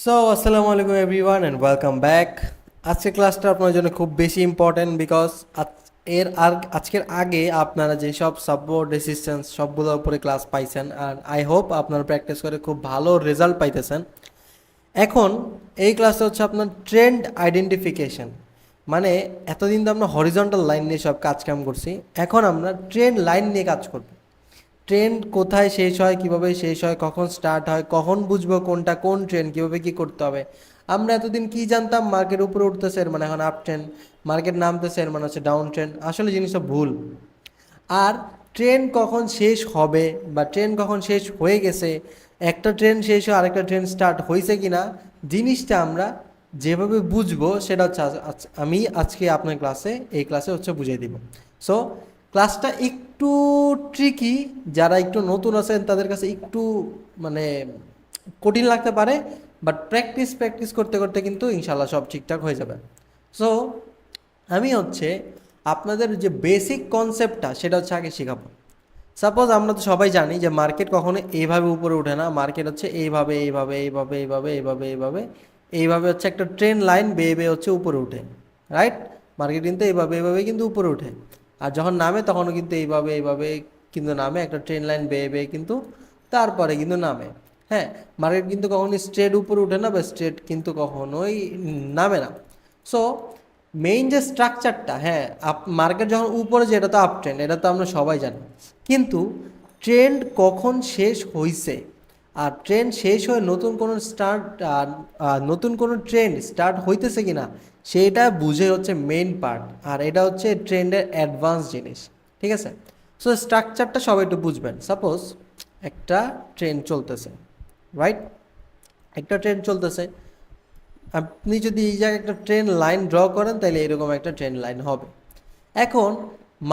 আসসালামু আলাইকুম everyone and welcome back. আজকের ক্লাসটা আপনার জন্য খুব বেশি ইম্পর্ট্যান্ট বিকজ আজকের আগে আপনারা যেসব সাপোর্ট রেসিস্ট্যান্স সবগুলোর উপরে ক্লাস পাইছেন, আর আই হোপ আপনারা প্র্যাকটিস করে খুব ভালো রেজাল্ট পাইতেছেন। এখন এই ক্লাসটা হচ্ছে আপনার ট্রেন্ড আইডেন্টিফিকেশন। মানে এতদিন তো আমরা হরিজন্টাল লাইন নিয়ে সব কাজকাম করছি, এখন আমরা ট্রেন্ড লাইন নিয়ে কাজ করব। ট্রেন্ড কোথায় শেষ হয়, কিভাবে শেষ হয়, কখন স্টার্ট হয়, কখন বুঝবো কোনটা কোন ট্রেন্ড, কিভাবে কি করতে হবে। আমরা এতদিন কি জানতাম, মার্কেট উপরে উঠতেছে এর মানে এখন আপ ট্রেন্ড, মার্কেট নামতেছে এর মানে হচ্ছে ডাউন ট্রেন্ড। আসলে জিনিসটা ভুল। আর ট্রেন্ড কখন শেষ হবে বা ট্রেন্ড কখন শেষ হয়ে গেছে, একটা ট্রেন্ড শেষ হয়ে আরেকটা ট্রেন্ড স্টার্ট হয়েছে কিনা, জিনিসটা আমরা যেভাবে বুঝবো সেটা হচ্ছে আমি আজকে আপনার এই ক্লাসে হচ্ছে বুঝিয়ে দিব। সো ক্লাসটা একটু ট্রিকি, যারা একটু নতুন আছেন তাদের কাছে একটু মানে কঠিন লাগতে পারে, বাট প্র্যাকটিস প্র্যাকটিস করতে করতে কিন্তু ইনশাল্লাহ সব ঠিকঠাক হয়ে যাবে। সো আমি হচ্ছে আপনাদের যে বেসিক কনসেপ্টটা সেটা হচ্ছে আগে শেখাবো। সাপোজ আমরা তো সবাই জানি যে মার্কেট কখনো এইভাবে উপরে ওঠে না, মার্কেট হচ্ছে এইভাবে এইভাবে এইভাবে এইভাবে এইভাবে এইভাবে এইভাবে হচ্ছে একটা ট্রেন লাইন বেয়ে বেয়ে হচ্ছে উপরে উঠে, রাইট? মার্কেট কিন্তু এইভাবে এইভাবে কিন্তু উপরে উঠে, আর যখন নামে তখনও কিন্তু এইভাবে এইভাবে কিন্তু নামে, একটা ট্রেন লাইন বেয়ে বেয়ে কিন্তু তারপরে কিন্তু নামে। হ্যাঁ, মার্কেট কিন্তু কখনোই স্ট্রেট উপরে উঠে না বা স্ট্রেট কিন্তু কখনোই নামে না। সো মেইন যে স্ট্রাকচারটা, হ্যাঁ, মার্কেট যখন উপরে যায় এটা তো আপ ট্রেন্ড, এটা তো আমরা সবাই জানি। কিন্তু ট্রেন্ড কখন শেষ হইছে আর ট্রেন্ড শেষ হয়ে নতুন কোনো ট্রেন্ড স্টার্ট হইতেছে কিনা সেইটা বুঝে হচ্ছে মেইন পার্ট, আর এটা হচ্ছে ট্রেন্ডের অ্যাডভান্স জিনিস। ঠিক আছে? সো স্ট্রাকচারটা সবাই একটু বুঝবেন। সাপোজ একটা ট্রেন্ড চলতেছে, রাইট? একটা ট্রেন্ড চলতেছে, আপনি যদি এই জায়গায় একটা ট্রেন লাইন ড্র করেন তাহলে এরকম একটা ট্রেন লাইন হবে। এখন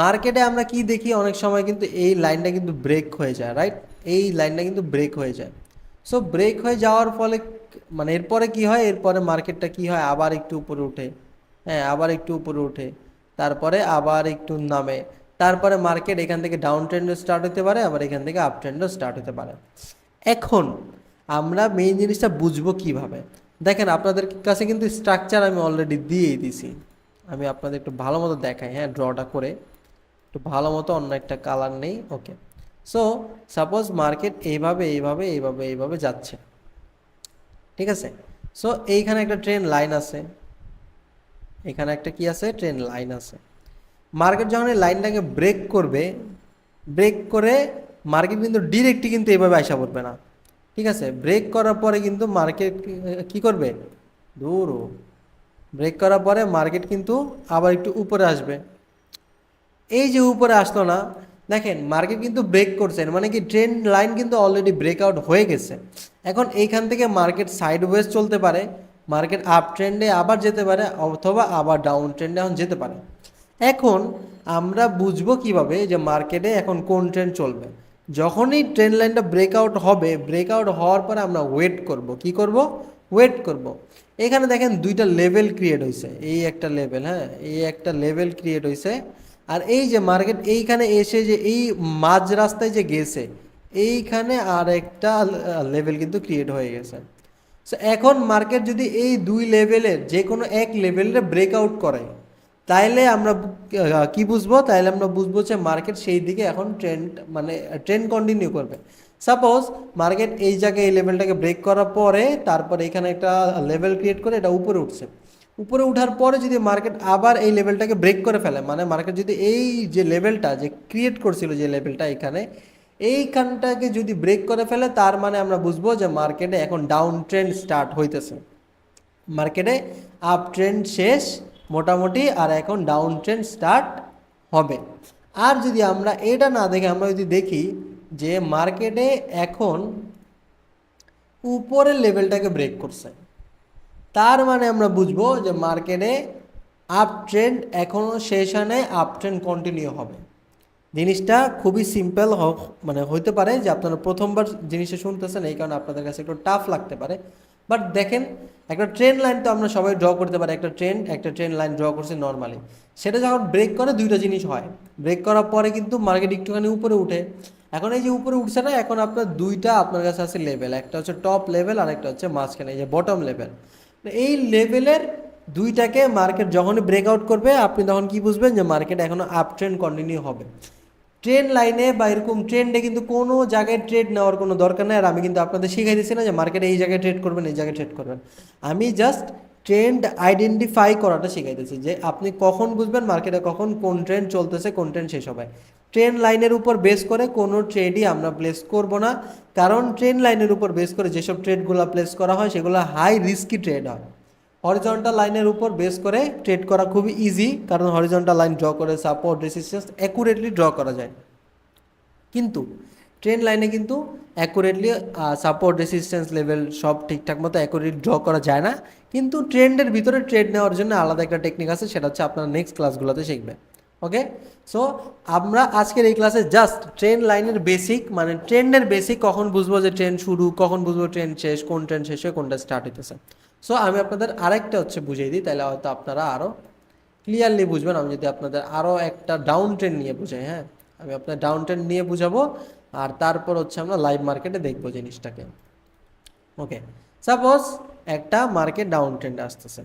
মার্কেটে আমরা কি দেখি, অনেক সময় কিন্তু এই লাইনটা কিন্তু ব্রেক হয়ে যায়, রাইট? এই লাইনটা কিন্তু ব্রেক হয়ে যায়। সো ব্রেক হয়ে যাওয়ার ফলে মানে এরপরে কি হয়, এরপরে মার্কেটটা কি হয়, আবার একটু উপরে উঠে, হ্যাঁ, আবার একটু উপরে উঠে, তারপরে আবার একটু নামে, তারপরে মার্কেট এখান থেকে ডাউন ট্রেন্ডও স্টার্ট হতে পারে, আবার এখান থেকে আপ ট্রেন্ডও স্টার্ট হতে পারে। এখন আমরা মেইন জিনিসটা বুঝবো কিভাবে, দেখেন আপনাদের কাছে কিন্তু স্ট্রাকচার আমি অলরেডি দিয়েই দিছি। আমি আপনাদের একটু ভালো মতো দেখাই, হ্যাঁ, ড্রটা করে একটু ভালো মতো, অন্য একটা কালার নেই, ওকে। সো সাপোজ মার্কেট এইভাবে এইভাবে এইভাবে এইভাবে যাচ্ছে, ঠিক আছে? সো এইখানে একটা ট্রেন লাইন আছে, এখানে একটা কি আছে, ট্রেন লাইন আছে। মার্কেট যখন এই লাইনটাকে ব্রেক করবে, ব্রেক করে মার্কেট কিন্তু ডিরেক্টলি কিন্তু এইভাবে আসা পড়বে না, ঠিক আছে? ব্রেক করার পরে কিন্তু মার্কেট কি করবে, দূর, ব্রেক করার পরে মার্কেট কিন্তু আবার একটু উপরে আসবে। এই যে উপরে আসলো না, দেখেন মার্কেট কিন্তু ব্রেক করছে, মানে কি ট্রেন্ড লাইন কিন্তু অলরেডি ব্রেকআউট হয়ে গেছে। এখন এইখান থেকে মার্কেট সাইডওয়েজ চলতে পারে, মার্কেট আপ ট্রেন্ডে আবার যেতে পারে, অথবা আবার ডাউন ট্রেন্ডে এখন যেতে পারে। এখন আমরা বুঝবো কিভাবে যে মার্কেটে এখন কোন ট্রেন্ড চলবে? যখনই ট্রেন্ড লাইনটা ব্রেকআউট হবে, ব্রেকআউট হওয়ার পরে আমরা ওয়েট করব। কি করব? ওয়েট করব। এখানে দেখেন দুইটা লেভেল ক্রিয়েট হয়েছে, এই একটা লেভেল, হ্যাঁ, এই একটা লেভেল ক্রিয়েট হয়েছে। আর এই যে মার্কেট এইখানে এসে যে এই মাঝ রাস্তায় যে গেছে, এইখানে আর একটা লেভেল কিন্তু ক্রিয়েট হয়ে গেছে। সো এখন মার্কেট যদি এই দুই লেভেলের যে কোনো এক লেভেলে ব্রেকআউট করে, তাইলে আমরা কি বুঝবো? তাইলে আমরা বুঝবো যে মার্কেট সেই দিকে এখন ট্রেন্ড কন্টিনিউ করবে। সাপোজ মার্কেট এই জায়গায় এই লেভেলটাকে ব্রেক করার পরে তারপরে এখানে একটা লেভেল ক্রিয়েট করে এটা উপরে উঠছে। উপরে উঠার পরে যদি মার্কেট আবার এই লেভেলটাকে ব্রেক করে ফেলে, মানে মার্কেট যদি এই যে লেভেলটা যে ক্রিয়েট করছিল, যে লেভেলটা এখানে, এইখানটাকে যদি ব্রেক করে ফেলে, তার মানে আমরা বুঝবো যে মার্কেটে এখন ডাউন ট্রেন্ড স্টার্ট হইতেছে, মার্কেটে আপ ট্রেন্ড শেষ মোটামুটি, আর এখন ডাউন ট্রেন্ড স্টার্ট হবে। আর যদি আমরা এটা না দেখে আমরা যদি দেখি যে মার্কেটে এখন উপরের লেভেলটাকে ব্রেক করছে, তার মানে আমরা বুঝবো যে মার্কেটে আপ ট্রেন্ড এখনও শেষ হয় নাই, আপ ট্রেন্ড কন্টিনিউ হবে। জিনিসটা খুবই সিম্পল মানে হইতে পারে যে আপনারা প্রথমবার জিনিসটা শুনতেছেন, এই কারণে আপনাদের কাছে একটু টাফ লাগতে পারে। বাট দেখেন, একটা ট্রেন লাইন তো আমরা সবাই ড্র করতে পারি, একটা ট্রেন লাইন ড্র করছি নর্মালি। সেটা যখন ব্রেক করে দুইটা জিনিস হয়, ব্রেক করার পরে কিন্তু মার্কেট একটুখানি উপরে উঠে, এখন এই যে উপরে উঠছে না, এখন আপনার দুইটা আপনার কাছে আছে লেভেল, একটা হচ্ছে টপ লেভেল আর একটা হচ্ছে মাঝখানে এই যে বটম লেভেল। এই লেভেলের দুইটাকে মার্কেট যখনই ব্রেকআউট করবে আপনি তখন কি বুঝবেন যে মার্কেট এখনো আপ ট্রেন্ড কন্টিনিউ হবে। ট্রেন লাইনে বা এরকম ট্রেন্ডে কিন্তু কোনো জায়গায় ট্রেড নেওয়ার কোনো দরকার নেই। আর আমি কিন্তু আপনাদের শিখাই দিচ্ছি না যে মার্কেটে এই জায়গায় ট্রেড করবেন এই জায়গায় ট্রেড করবেন, আমি জাস্ট ট্রেন্ড আইডেন্টিফাই করাটা শিখাইতেছি যে আপনি কখন বুঝবেন মার্কেটে কখন কোন ট্রেন্ড চলতেছে, কোন ট্রেন্ড শেষ হবে। ট্রেন লাইনের উপর বেস করে কোনো ট্রেডই আমরা প্লেস করব না, কারণ ট্রেন লাইনের উপর বেস করে যেসব ট্রেডগুলো প্লেস করা হয় সেগুলো হাই রিস্কি ট্রেড হয়। হরিজন্টাল লাইনের উপর বেস করে ট্রেড করা খুবই ইজি, কারণ হরিজন্টাল লাইন ড্র করে সাপোর্ট রেসিস্ট্যান্স অ্যাকুরেটলি ড্র করা যায়। কিন্তু ট্রেন লাইনে কিন্তু অ্যাকুরেটলি সাপোর্ট রেসিস্ট্যান্স লেভেল সব ঠিকঠাক মতো অ্যাকুরেট ড্র করা যায় না। কিন্তু ট্রেন্ডের ভিতরে ট্রেড নেওয়ার জন্য আলাদা একটা টেকনিক আছে, সেটা হচ্ছে আপনারা নেক্সট ক্লাসগুলোতে শিখবেন। ওকে, সো আমরা আজকের এই ক্লাসে জাস্ট ট্রেন লাইনের বেসিক, মানে ট্রেন্ডের বেসিক, কখন বুঝবো যে ট্রেন্ড শুরু, কখন বুঝবো ট্রেন্ড শেষ, কোন ট্রেন্ড শেষ হয়ে কোনটা স্টার্ট হইতেছে। সো আমি আপনাদের আরেকটা হচ্ছে বুঝিয়ে দিই, তাহলে হয়তো আপনারা আরও ক্লিয়ারলি বুঝবেন। আমি যদি আপনাদের আরও একটা ডাউন ট্রেন্ড নিয়ে বুঝাই, হ্যাঁ আমি আপনার ডাউন ট্রেন্ড নিয়ে বুঝাবো, আর তারপর হচ্ছে আমরা লাইভ মার্কেটে দেখবো জিনিসটাকে। ওকে, সাপোজ একটা মার্কেট ডাউন ট্রেন্ড আসতেছে,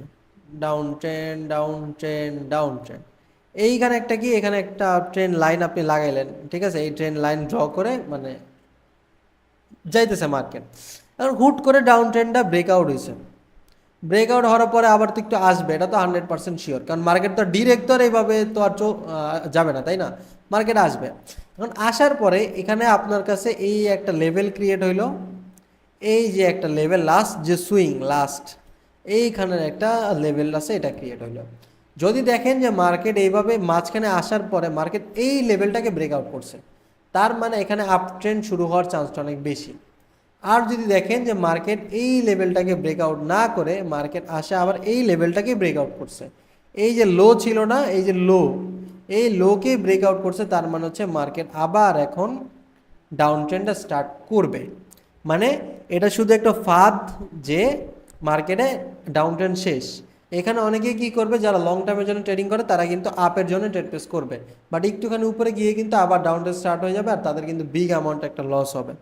down trend down trend down trend, এইখানে একটা কি, এখানে একটা ট্রেন্ড লাইন আপনি লাগাইলেন, ঠিক আছে, এই ট্রেন্ড লাইন ড্র করে মানে যাইতেছে মার্কেট। এখন হুট করে ডাউন ট্রেন্ডটা ব্রেকআউট হয়েছে, ব্রেকআউট হওয়ার পরে আবার তো একটু আসবে, এটা তো 100% শিওর, কারণ মার্কেট তো ডিরেক্ট তো আর এইভাবে তো আর যাবে না, তাই না, মার্কেট আসবে। এখন আসার পরে এখানে আপনার কাছে এই একটা লেভেল ক্রিয়েট হইলো, এই যে একটা লেভেল লাস্ট যে সুইং লাস্ট এইখানের একটা লেভেল আছে, এটা ক্রিয়েট হইলো। যদি দেখেন যে মার্কেট এইভাবে মাঝখানে আসার পরে মার্কেট এই লেভেলটাকে ব্রেকআউট করছে, তার মানে এখানে আপ ট্রেন্ড শুরু হওয়ার চান্সটা অনেক বেশি। আর যদি দেখেন যে মার্কেট এই লেভেলটাকে ব্রেকআউট না করে মার্কেট আসে আবার এই লেভেলটাকে ব্রেকআউট করছে, এই যে লো ছিল না, এই যে লো, এই লোকে ব্রেকআউট করছে, তার মানে হচ্ছে মার্কেট আবার এখন ডাউন ট্রেন্ডটা স্টার্ট করবে। মানে এটা শুধু একটা ফাঁদ যে মার্কেটে ডাউন ট্রেন্ড শেষ। এখানে অনেকেই কী করবে, যারা লং টার্মের জন্য ট্রেডিং করে তারা কিন্তু আপের জন্য ট্রেড প্লেস করবে, বাট একটুখানি উপরে গিয়ে কিন্তু আবার ডাউন ট্রেন্ড স্টার্ট হয়ে যাবে আর তাদের কিন্তু বিগ অ্যামাউন্ট একটা লস হবে।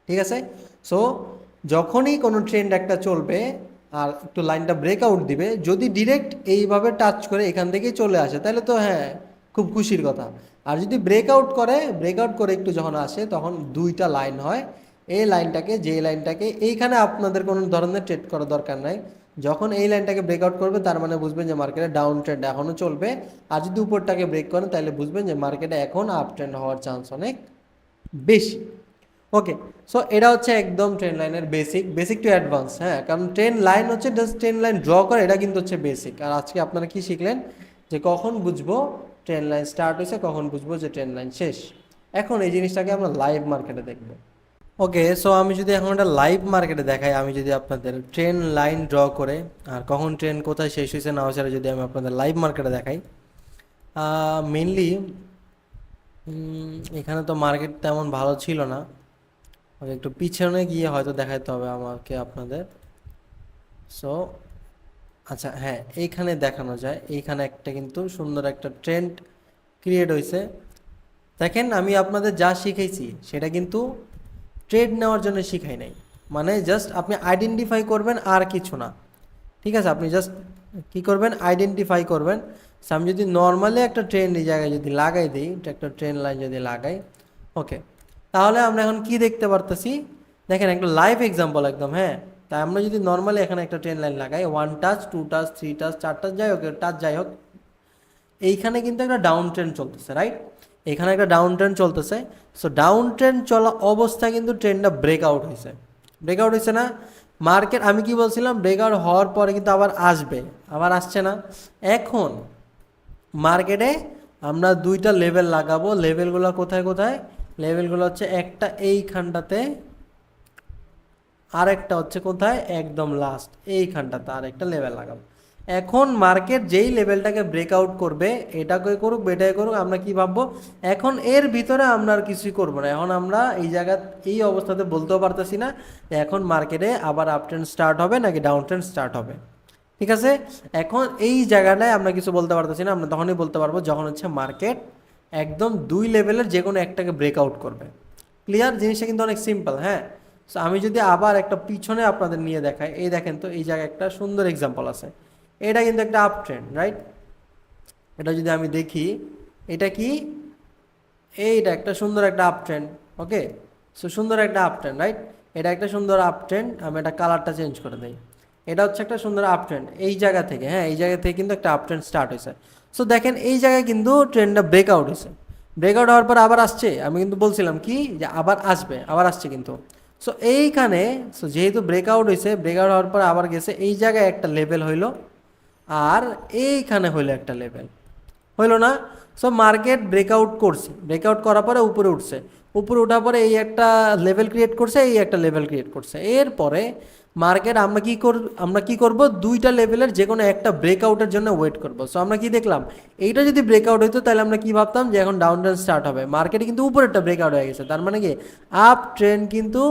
ঠিক আছে, সো যখনই কোনো ট্রেন্ড একটা চলবে আর একটু লাইনটা ব্রেকআউট দিবে, যদি ডিরেক্ট এইভাবে টাচ করে এখান থেকেই চলে আসে তাহলে তো হ্যাঁ খুব খুশির কথা। আর যদি ব্রেকআউট করে একটু যখন আসে তখন দুইটা লাইন হয়, এই লাইনটাকে, যে লাইনটাকে এইখানে আপনাদের কোনো ধরনের ট্রেড করার দরকার নাই, যখন এই লাইনটাকে ব্রেকআউট করবে তার মানে বুঝবেন যে মার্কেটে ডাউন ট্রেন্ড এখনও চলবে। আর যদি উপরটাকে ব্রেক করেন তাহলে বুঝবেন যে মার্কেটে এখন আপ ট্রেন্ড হওয়ার চান্স অনেক বেশি। ওকে, সো এটা হচ্ছে একদম ট্রেন লাইনের বেসিক টু অ্যাডভান্স। হ্যাঁ, কারণ ট্রেন লাইন হচ্ছে জাস্ট ট্রেন লাইন ড্র করে, এটা কিন্তু হচ্ছে বেসিক। আর আজকে আপনারা কি শিখলেন যে কখন বুঝবো ট্রেন লাইন স্টার্ট হয়েছে, কখন বুঝবো যে ট্রেন লাইন শেষ। এখন এই জিনিসটাকে আমরা লাইভ মার্কেটে দেখব। ওকে, সো আমি যদি এখন একটা লাইভ মার্কেটে দেখাই, আমি যদি আপনাদের ট্রেন লাইন ড্র করে আর কখন ট্রেন কোথায় শেষ হয়েছে না হয়েছে যদি আমি আপনাদের লাইভ মার্কেটে দেখাই, মেনলি এখানে তো মার্কেট তেমন ভালো ছিল না, একটু পিছনে গিয়ে হয়তো দেখাইতে হবে আমাকে আপনাদের। সো আচ্ছা হ্যাঁ, এইখানে দেখানো যায়, এইখানে একটা কিন্তু সুন্দর একটা ট্রেন্ড ক্রিয়েট হয়েছে। দেখেন আমি আপনাদের যা শিখাইছি সেটা কিন্তু ট্রেড নেওয়ার জন্য শিখাই নাই, মানে জাস্ট আপনি আইডেন্টিফাই করবেন আর কিছু না। ঠিক আছে, আপনি জাস্ট কী করবেন, আইডেন্টিফাই করবেন। আমি যদি নর্মালি একটা ট্রেন্ড এই জায়গায় যদি লাগাই দিই, একটা ট্রেন্ড লাইন যদি লাগাই, ওকে, তাহলে আমরা এখন কি দেখতে পারতেছি, দেখেন একটা লাইভ এক্সাম্পল একদম। হ্যাঁ, তাই আমরা যদি নর্মালি এখানে একটা ট্রেন লাইন লাগাই, 1 টাচ 2 টাচ 3 টাচ 4 টাচ যাই হোক, টাচ যাই হোক, এইখানে কিন্তু একটা ডাউন ট্রেন্ড চলতেছে, রাইট, এখানে একটা ডাউন ট্রেন্ড চলতেছে। সো ডাউন ট্রেন্ড চলা অবস্থায় কিন্তু ট্রেন্ডটা ব্রেকআউট হয়েছে না মার্কেট, আমি কি বলছিলাম, ব্রেকআউট হওয়ার পরে কিন্তু আবার আসবে, আবার আসছে না। এখন মার্কেটে আমরা দুইটা লেভেল লাগাবো, লেভেলগুলো কোথায় কোথায়, লেভেলগুলো হচ্ছে একটা এইখানটাতে, আর একটা হচ্ছে কোথায়, একদম লাস্ট এইখানটাতে আর একটা লেভেল লাগাবো। এখন মার্কেট যেই লেভেলটাকে ব্রেকআউট করবে, এটাকে করুক বেটাই করুক, আমরা কি ভাববো, এখন এর ভিতরে আমরা আর কিছুই করবো না। এখন আমরা এই জায়গা এই অবস্থাতে বলতেও পারতেছি না যে এখন মার্কেটে আবার আপ ট্রেন্ড স্টার্ট হবে নাকি ডাউন ট্রেন্ড স্টার্ট হবে। ঠিক আছে, এখন এই জায়গাটায় আমরা কিছু বলতে পারতেছি না, আমরা তখনই বলতে পারবো যখন হচ্ছে মার্কেট একদম 2 লেভেলের যে কোনো একটাকে ব্রেকআউট করবে। ক্লিয়ার? জিনিসটা কিন্তু অনেক সিম্পল। হ্যাঁ, সো আমি যদি আবার একটা পিছনে আপনাদের নিয়ে দেখাই, এই দেখেন তো এই জায়গায় একটা সুন্দর এক্সাম্পল আছে। এটা কিন্তু একটা আপ ট্রেন্ড, রাইট? এটা যদি আমি দেখি, এটা কি, এইটা একটা সুন্দর একটা আপ ট্রেন্ড। ওকে, সো সুন্দর একটা আপ ট্রেন্ড, রাইট? এটা একটা সুন্দর আপ ট্রেন্ড। আমি এটা কালারটা চেঞ্জ করে দিই। এটা হচ্ছে একটা সুন্দর আপ ট্রেন্ড এই জায়গা থেকে। হ্যাঁ, এই জায়গা থেকে কিন্তু একটা আপ ট্রেন্ড স্টার্ট হয়েছে। সো দেখেন এই জায়গায় কিন্তু ট্রেন্ডটা ব্রেকআউট হয়েছে। ব্রেকআউট হওয়ার পর আবার আসছে, আমি কিন্তু বলছিলাম কি যে আবার আসবে, আবার আসছে কিন্তু। সো এইখানে সো যেহেতু ব্রেকআউট হয়েছে, ব্রেকআউট হওয়ার পর আবার গেছে, এই জায়গায় একটা লেভেল হইলো, আর এইখানে হইলো একটা লেভেল, হইলো না? সো মার্কেট ব্রেকআউট করছে, ব্রেকআউট করার পরে উপরে উঠছে, উপরে ওঠার পরে এই একটা লেভেল ক্রিয়েট করছে, এই একটা লেভেল ক্রিয়েট করছে। এরপরে মার্কেট আমরা কি করব, দুইটা লেভেলের যে কোনো একটা ব্রেকআউটের জন্য ওয়েট করব। সো আমরা কি দেখলাম, এইটা যদি ব্রেকআউট হইতো তাহলে আমরা কি ভাবতাম যে এখন ডাউন ট্রেন্ড স্টার্ট হবে। মার্কেটে কিন্তু উপরেরটা ব্রেকআউট হয়ে গেছে, তার মানে কি আপ ট্রেন্ড কিন্তু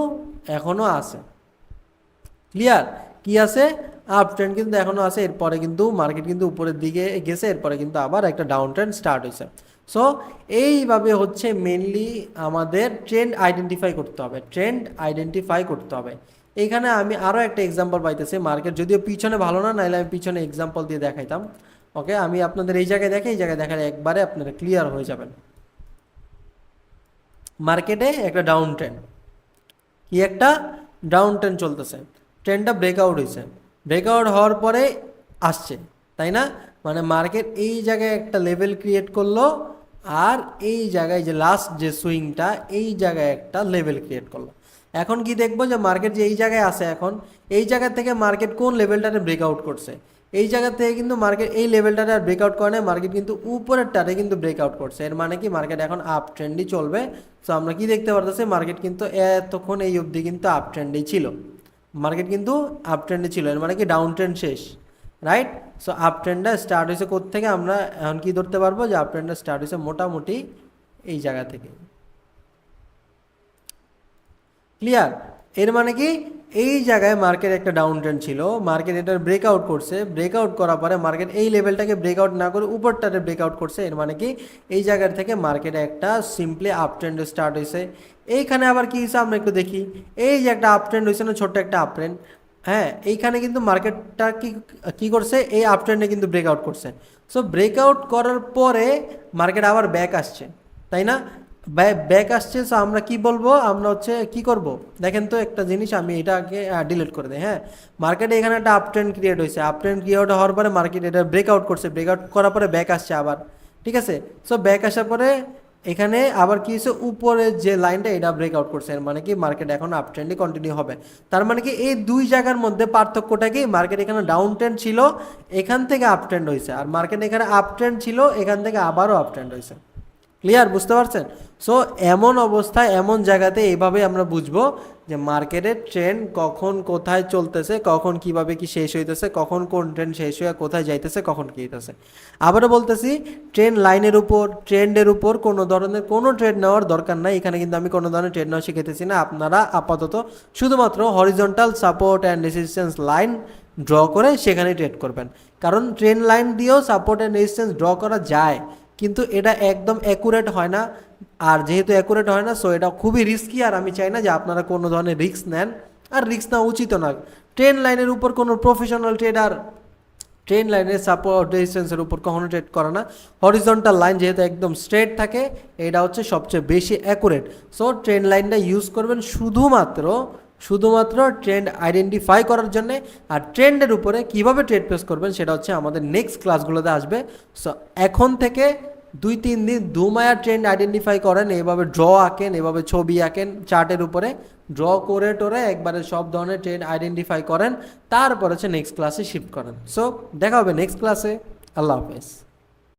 এখনও আছে। ক্লিয়ার? কি আছে? আপ ট্রেন্ড কিন্তু এখনও আছে। এরপরে কিন্তু মার্কেট কিন্তু উপরের দিকে গেছে, এরপরে কিন্তু আবার একটা ডাউন ট্রেন্ড স্টার্ট হয়েছে। সো এইভাবে হচ্ছে মেনলি আমাদের ট্রেন্ড আইডেন্টিফাই করতে হবে, ট্রেন্ড আইডেন্টিফাই করতে হবে। এইখানে আমি আরও একটা এক্সাম্পল পাইতেছি। মার্কেট যদিও পিছনে ভালো না, নাইলে আমি পিছনে এক্সাম্পল দিয়ে দেখাইতাম। ওকে, আমি আপনাদের এই জায়গায় দেখে, এই জায়গায় দেখালে একবারে আপনারা ক্লিয়ার হয়ে যাবেন। মার্কেটে একটা ডাউন ট্রেন্ড, কি একটা ডাউন ট্রেন্ড চলতেছে, ট্রেন্ডটা ব্রেকআউট হয়েছে, ব্রেকআউট হওয়ার পরে আসছে, তাই না? মানে মার্কেট এই জায়গায় একটা লেভেল ক্রিয়েট করলো, আর এই জায়গায় যে লাস্ট যে সুইংটা, এই জায়গায় একটা লেভেল ক্রিয়েট করলো। এখন কি দেখবো যে মার্কেট যে এই জায়গায় আছে, এখন এই জায়গা থেকে মার্কেট কোন লেভেলটাতে ব্রেকআউট করছে। এই জায়গা থেকে কিন্তু মার্কেট এই লেভেলটাতে আর ব্রেকআউট করে না, মার্কেট কিন্তু উপরেরটাতে কিন্তু ব্রেকআউট করছে। এর মানে কি মার্কেট এখন আপ ট্রেন্ডই চলবে। সো আমরা কি দেখতে পারতেছি, মার্কেট কিন্তু এতক্ষণ এই অবধি কিন্তু আপ ট্রেন্ডেই ছিল, মার্কেট কিন্তু আপ ট্রেন্ডে ছিল। এর মানে কি ডাউন ট্রেন্ড শেষ, রাইট? সো আপ ট্রেন্ডটা স্টার্ট হয়েছে কোত্থেকে, আমরা এখন কি ধরতে পারবো যে আপ ট্রেন্ডটা স্টার্ট হয়েছে মোটামুটি এই জায়গা থেকে। ক্লিয়ার? এর মানে কি এই জায়গায় মার্কেট একটা ডাউন ট্রেন্ড ছিল, মার্কেট এটার ব্রেকআউট করছে, ব্রেকআউট করার পরে মার্কেট এই লেভেলটাকে ব্রেকআউট না করে উপরটাতে ব্রেকআউট করছে। এর মানে কি এই জায়গার থেকে মার্কেট একটা সিম্পলি আপ ট্রেন্ড স্টার্ট হয়েছে। এইখানে আবার কি হয়েছে আমরা একটু দেখি, এই যে একটা আপ ট্রেন্ড হয়েছে না, ছোট্ট একটা আপ ট্রেন্ড। হ্যাঁ, এইখানে কিন্তু মার্কেটটা কি করছে, এই আপ ট্রেন্ডে কিন্তু ব্রেকআউট করছে। সো ব্রেকআউট করার পরে মার্কেট আবার ব্যাক আসছে, তাই না? ব্যাক আসছে। সো আমরা কি বলবো, আমরা হচ্ছে কি করব, দেখেন তো একটা জিনিস, আমি এটাকে ডিলিট করে দিই। হ্যাঁ, মার্কেটে এখানে একটা আপ ট্রেন্ড ক্রিয়েট হয়েছে, আপ ট্রেন্ড ক্রিয়েট হওয়ার পরে মার্কেট এটা ব্রেকআউট করছে, ব্রেকআউট করার পরে ব্যাক আসছে আবার, ঠিক আছে? সো ব্যাক আসার পরে এখানে আবার কি হয়েছে, উপরে যে লাইনটা এটা ব্রেকআউট করছে। এর মানে কি মার্কেট এখন আপ ট্রেন্ডই কন্টিনিউ হবে। তার মানে কি এই দুই জায়গার মধ্যে পার্থক্যটা কি, মার্কেট এখানে ডাউন ট্রেন্ড ছিল, এখান থেকে আপ ট্রেন্ড হয়েছে, আর মার্কেট এখানে আপ ট্রেন্ড ছিল, এখান থেকে আবারও আপ ট্রেন্ড হয়েছে। ক্লিয়ার? বুঝতে পারছেন? সো এমন অবস্থায় এমন জায়গাতে এইভাবে আমরা বুঝবো যে মার্কেটের ট্রেন্ড কখন কোথায় চলতেছে, কখন কিভাবে কি শেষ হইতেছে, কখন কোন ট্রেন্ড শেষ হয়ে কোথায় যাইতেছে, কখন কি হইতেছে। আবারও বলতেছি, ট্রেন্ড লাইনের উপর, ট্রেন্ডের উপর কোনো ধরনের কোনো ট্রেড নেওয়ার দরকার নাই। এখানে কিন্তু আমি কোনো ধরনের ট্রেড নেওয়া শিখেতেছি না। আপনারা আপাতত শুধুমাত্র horizontal support and resistance line draw করে সেখানে ট্রেড করবেন। কারণ ট্রেন্ড লাইন দিয়েও সাপোর্ট অ্যান্ড রেজিস্ট্যান্স ড্র করা যায়, কিন্তু এটা একদম অ্যাকুরেট হয় না। আর যেহেতু অ্যাকুরেট হয় না, সো এটা খুবই রিস্কি। আর আমি চাই না যে আপনারা কোনো ধরনের রিস্ক নেন, আর রিস্ক নেওয়া উচিত না। ট্রেন্ড লাইনের উপর কোনো প্রফেশনাল ট্রেডার ট্রেন্ড লাইনের সাপোর্ট রেজিস্ট্যান্সের উপর কখনো ট্রেড করে না। হরিজন্টাল লাইন যেহেতু একদম স্ট্রেট থাকে, এটা হচ্ছে সবচেয়ে বেশি অ্যাকুরেট। সো ট্রেন্ড লাইনটা ইউজ করবেন শুধুমাত্র ট্রেন্ড আইডেন্টিফাই করার জন্যে। আর ট্রেন্ডের উপরে কিভাবে ট্রেড প্লেস করবেন সেটা হচ্ছে আমাদের নেক্সট ক্লাসগুলোতে আসবে। সো এখন থেকে 2-3 দিন দুমায়া ট্রেন্ড আইডেন্টিফাই করেন, এভাবে ড্র আঁকেন, এভাবে ছবি আঁকেন চার্টের উপরে, ড্র করে টোরে একবারে সব ধরনের ট্রেন্ড আইডেন্টিফাই করেন, তারপর হচ্ছে নেক্সট ক্লাসে শিফট করেন। সো দেখা হবে নেক্সট ক্লাসে। আল্লাহ হাফেজ।